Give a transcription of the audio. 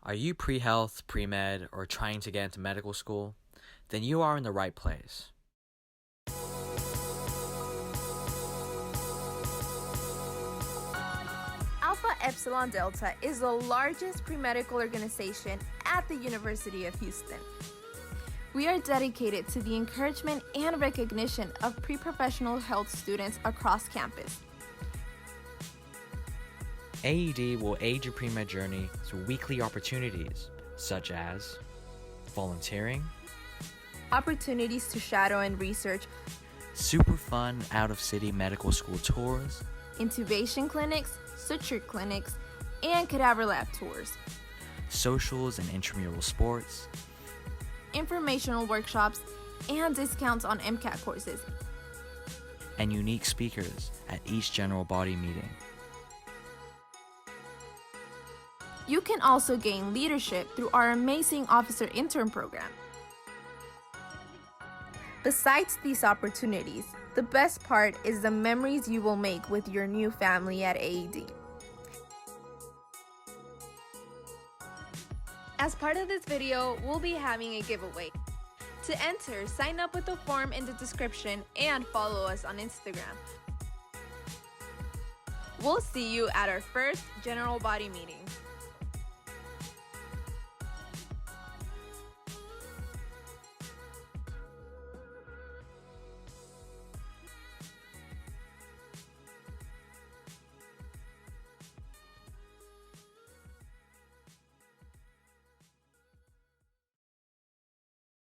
Are you pre-health, pre-med, or trying to get into medical school? Then you are in the right place. Alpha Epsilon Delta is the largest pre-medical organization at the University of Houston. We are dedicated to the encouragement and recognition of pre-professional health students across campus. AED will aid your pre-med journey through weekly opportunities such as volunteering, Opportunities to shadow and research, super fun out-of-city medical school tours, intubation clinics, suture clinics, and cadaver lab tours, socials and intramural sports, informational workshops, and discounts on MCAT courses, and unique speakers at each general body meeting. You can also gain leadership through our amazing officer intern program. Besides these opportunities, the best part is the memories you will make with your new family at AED. As part of this video, we'll be having a giveaway. To enter, sign up with the form in the description and follow us on Instagram. We'll see you at our first general body meeting.